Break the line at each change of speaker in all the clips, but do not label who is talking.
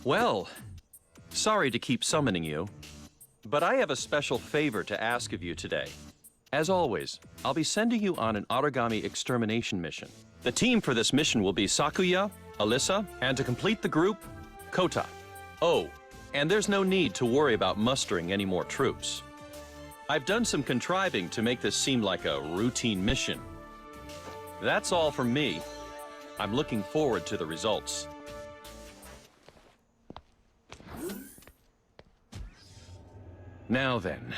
Well, sorry to keep summoning you, but I have a special favor to ask of you today. As always, I'll be sending you on an origami extermination mission. The team for this mission will be Sakuya, Alyssa, and to complete the group, Kota. Oh, and there's no need to worry about mustering any more troops. I've done some contriving to make this seem like a routine mission. That's all from me. I'm looking forward to the results. Now then,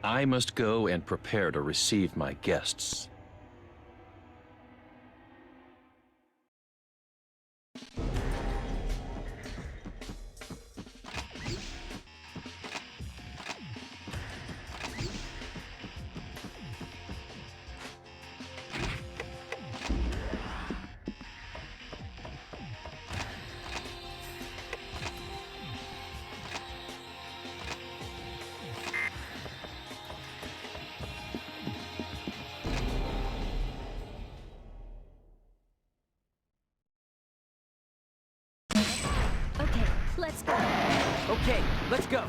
I must go and prepare to receive my guests.
Let's go.
Okay, let's go.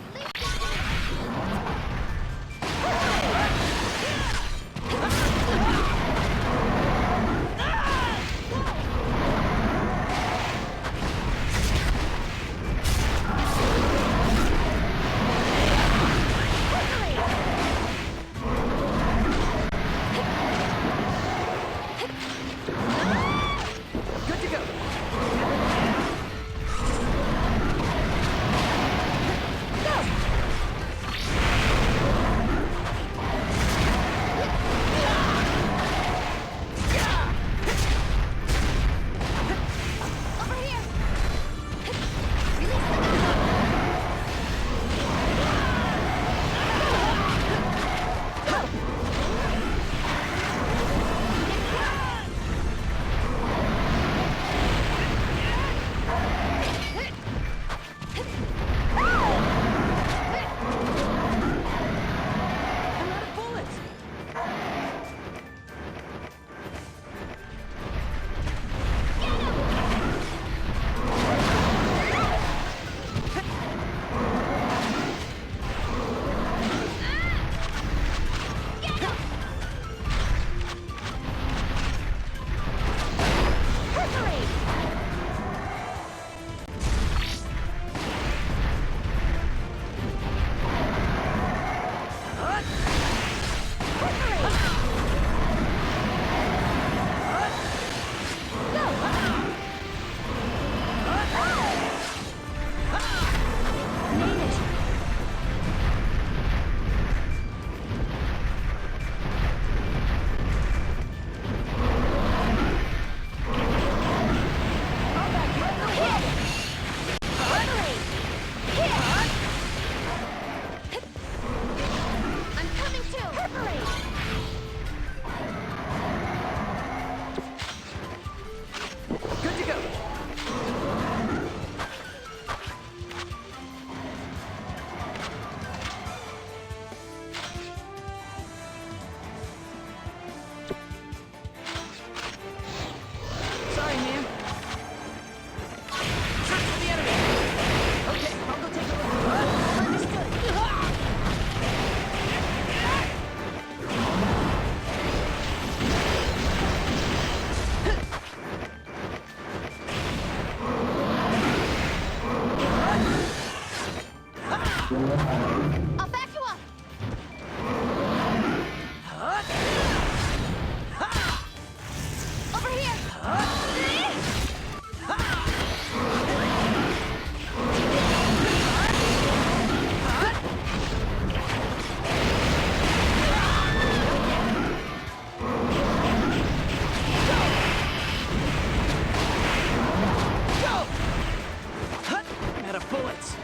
Good to go.
I'll back you up. Over here.
Out of bullets.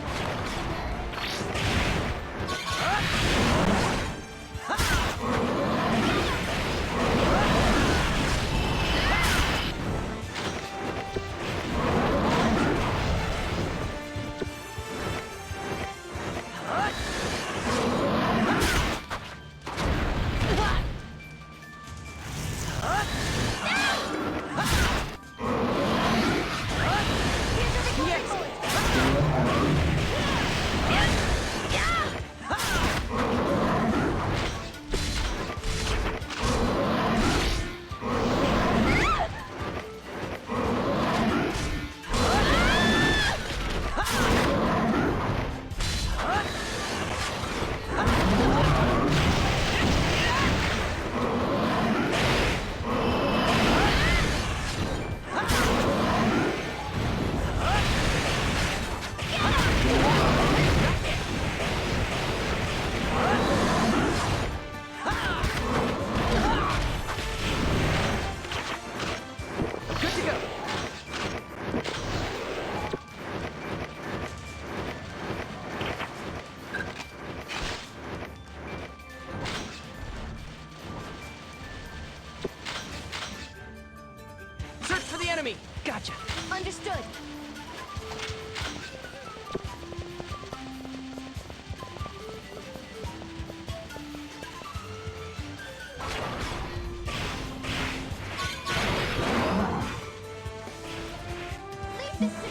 this to me.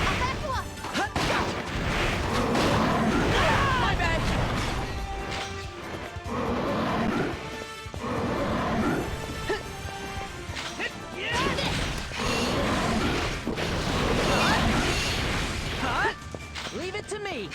I'll back you up.
My bad. Huh? Leave it to me.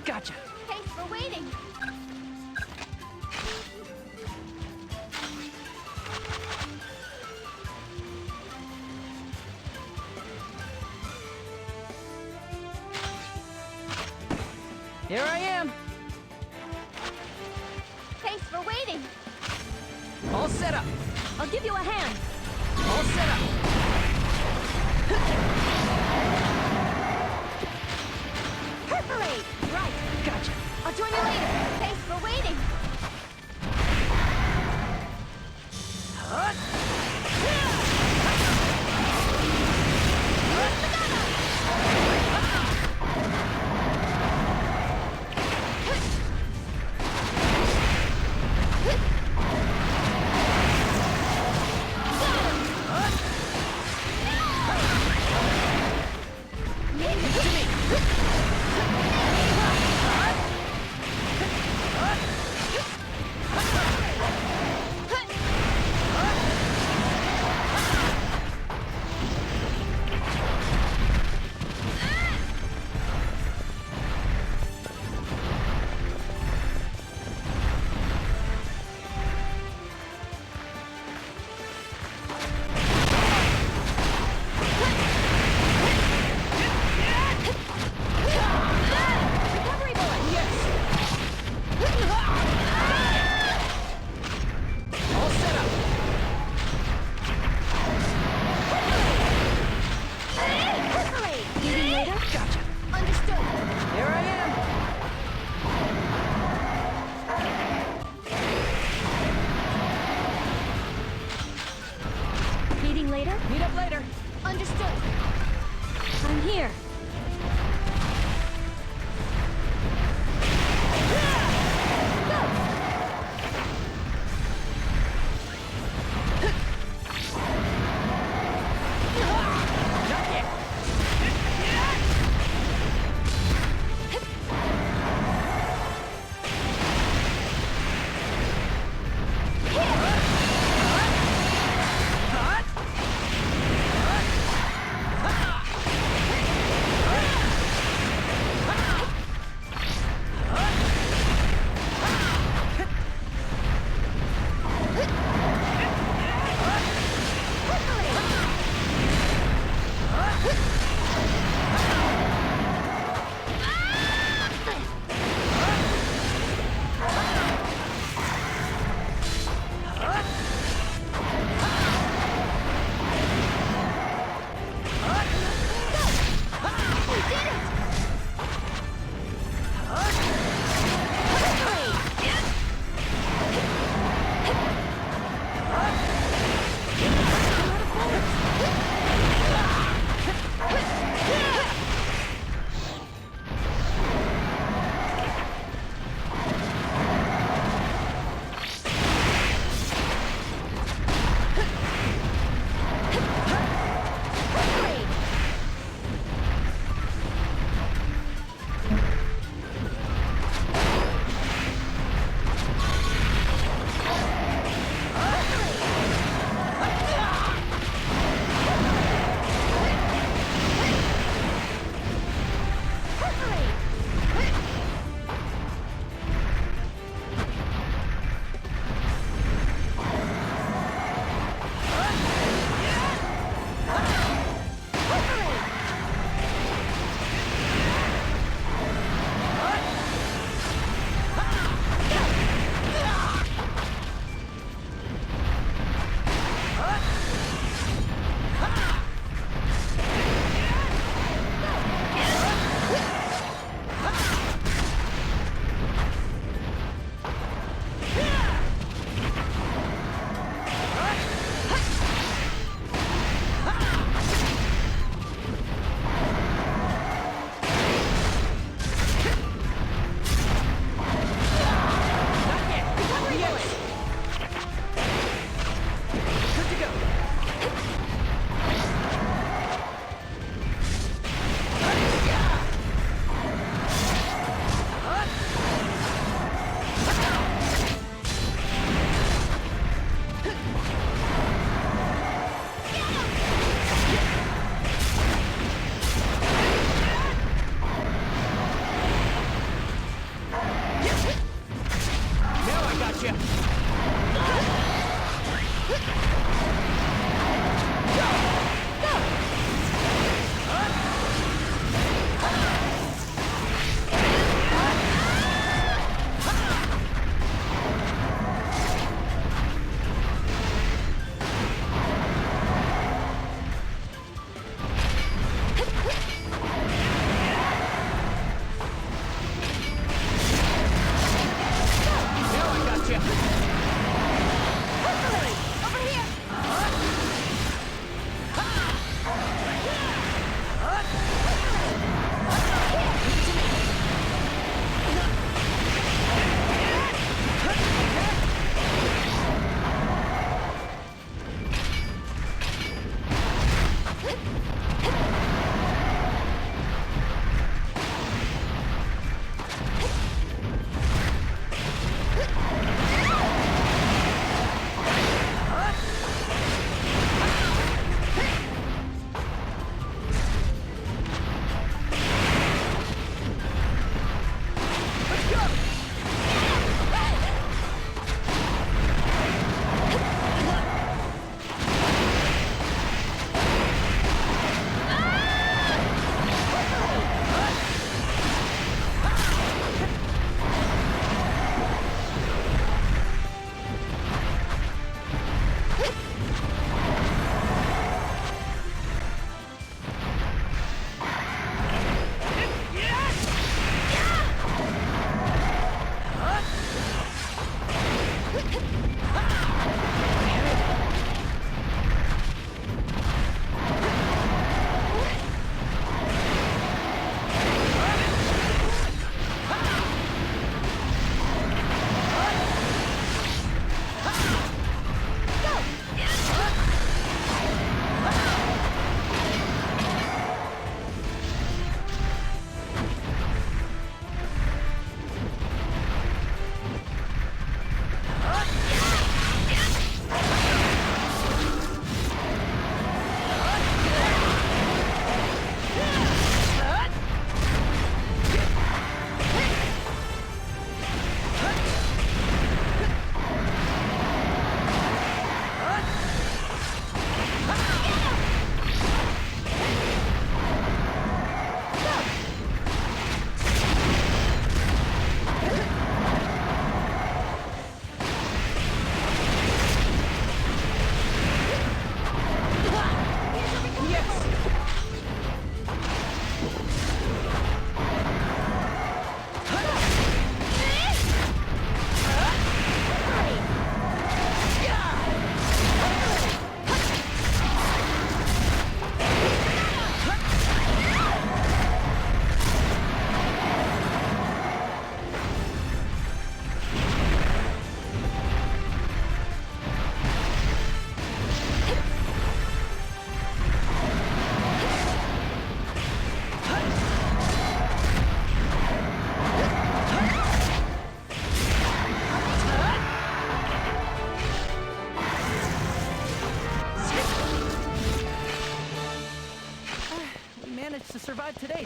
Gotcha.
Thanks for waiting.
Here I am.
Thanks for waiting.
All set up.
I'll give you a hand.
All set up.
Perforate. Right.
Gotcha.
I'll join you later. Thanks for waiting.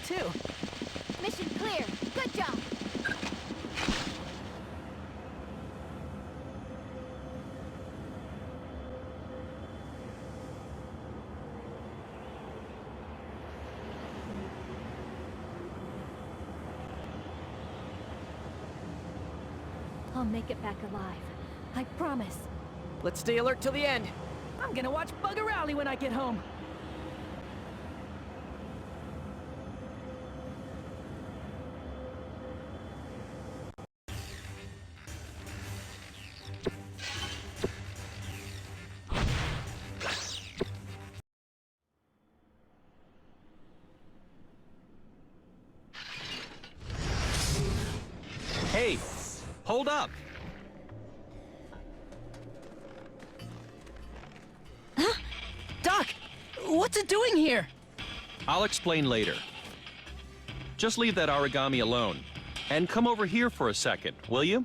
too.
Mission clear. Good job. I'll make it back alive. I promise.
Let's stay alert till the end. I'm gonna watch Bugger Rally when I get home.
Hey, hold up.
Doc, what's it doing here?
I'll explain later. Just leave that origami alone. And come over here for a second, will you?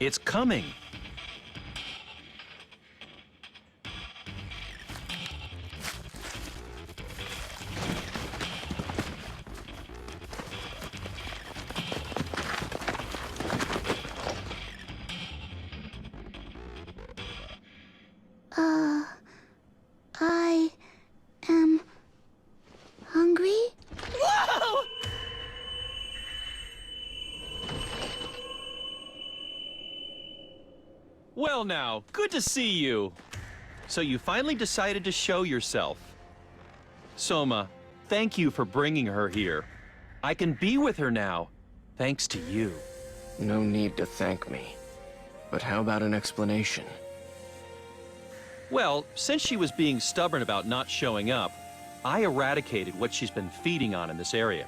It's coming.
I am hungry?
Whoa!
Well now, good to see you. So you finally decided to show yourself. Soma, thank you for bringing her here. I can be with her now, thanks to you.
No need to thank me. But how about an explanation?
Well, since she was being stubborn about not showing up, I eradicated what she's been feeding on in this area.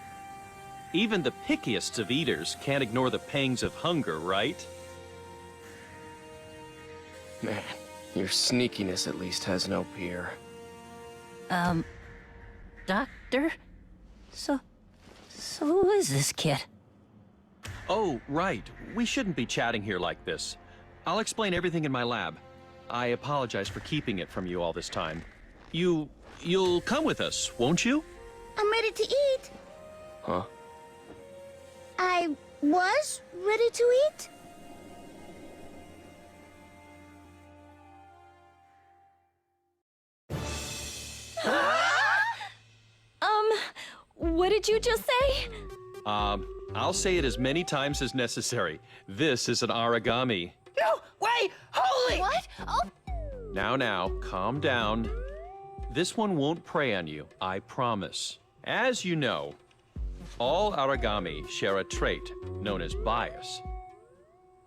Even the pickiest of eaters can't ignore the pangs of hunger, right?
Man, your sneakiness at least has no peer.
Doctor? So who is this kid?
Oh, right. We shouldn't be chatting here like this. I'll explain everything in my lab. I apologize for keeping it from you all this time. You'll come with us, won't you?
I'm ready to eat.
Huh?
I was ready to eat?
What did you just say?
I'll say it as many times as necessary. This is an origami.
No, wait, holy!
What? Oh,
Now, calm down. This one won't prey on you, I promise. As you know, all origami share a trait known as bias.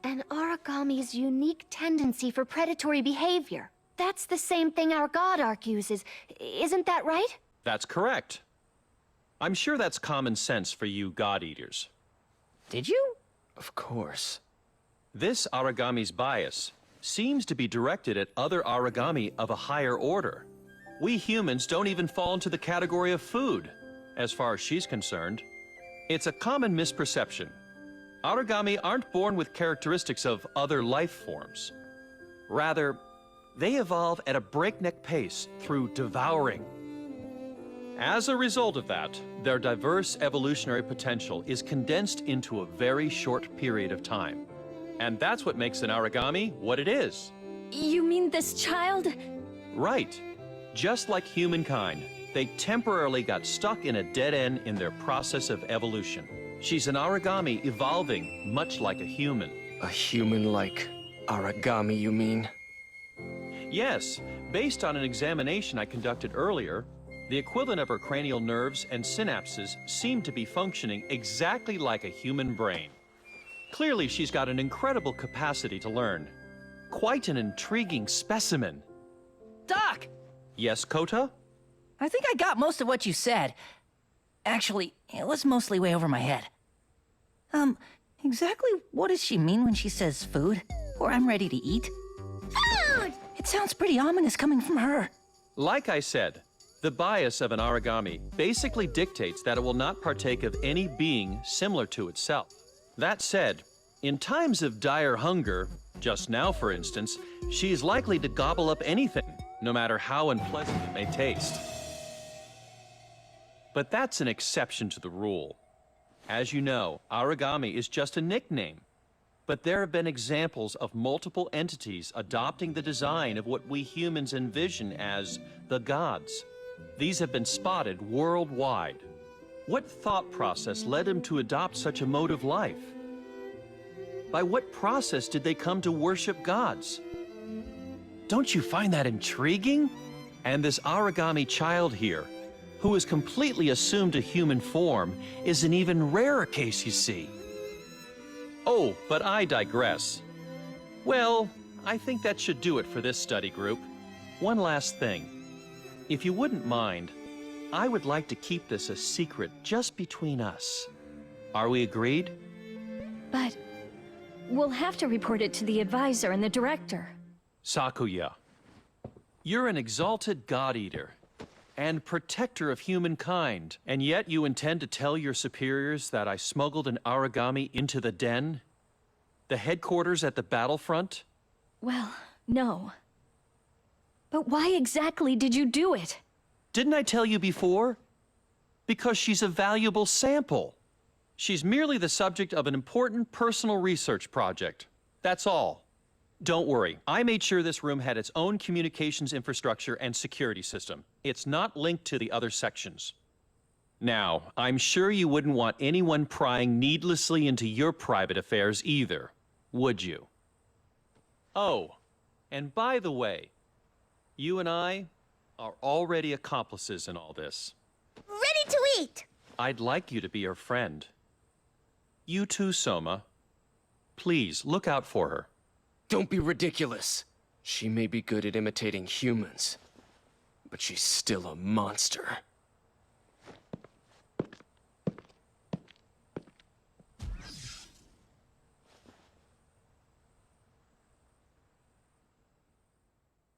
an origami's unique tendency for predatory behavior. That's the same thing our god arc uses. Isn't that right?
That's correct. I'm sure that's common sense for you god-eaters.
Did you?
Of course.
This origami's bias seems to be directed at other origami of a higher order. We humans don't even fall into the category of food, as far as she's concerned. It's a common misperception. Origami aren't born with characteristics of other life forms. Rather, they evolve at a breakneck pace through devouring. As a result of that, their diverse evolutionary potential is condensed into a very short period of time. And that's what makes an origami what it is.
You mean this child?
Right. Just like humankind, they temporarily got stuck in a dead end in their process of evolution. She's an origami evolving much like a human.
A human-like origami, you mean?
Yes, based on an examination I conducted earlier, the equivalent of her cranial nerves and synapses seem to be functioning exactly like a human brain. Clearly, she's got an incredible capacity to learn. Quite an intriguing specimen.
Doc!
Yes, Kota?
I think I got most of what you said. Actually, it was mostly way over my head. Exactly what does she mean when she says food? Or I'm ready to eat?
Dude!
It sounds pretty ominous coming from her.
Like I said, the bias of an origami basically dictates that it will not partake of any being similar to itself. That said, in times of dire hunger, just now for instance, she is likely to gobble up anything, no matter how unpleasant it may taste. But that's an exception to the rule. As you know, origami is just a nickname. But there have been examples of multiple entities adopting the design of what we humans envision as the gods. These have been spotted worldwide. What thought process led them to adopt such a mode of life? By what process did they come to worship gods? Don't you find that intriguing? And this origami child here, who has completely assumed a human form, is an even rarer case, you see. Oh, but I digress. Well, I think that should do it for this study group. One last thing. If you wouldn't mind, I would like to keep this a secret just between us. Are we agreed?
But we'll have to report it to the advisor and the director.
Sakuya, you're an exalted god-eater and protector of humankind, and yet you intend to tell your superiors that I smuggled an origami into the den? The headquarters at the battlefront?
Well, no. But why exactly did you do it?
Didn't I tell you before? Because she's a valuable sample. She's merely the subject of an important personal research project. That's all. Don't worry, I made sure this room had its own communications infrastructure and security system. It's not linked to the other sections. Now, I'm sure you wouldn't want anyone prying needlessly into your private affairs either, would you? Oh, and by the way, you and I are already accomplices in all this.
Ready to eat!
I'd like you to be her friend. You too, Soma. Please, look out for her.
Don't be ridiculous. She may be good at imitating humans, but she's still a monster.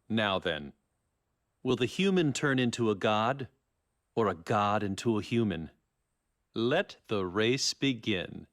Now then, will the human turn into a god, or a god into a human? Let the race begin.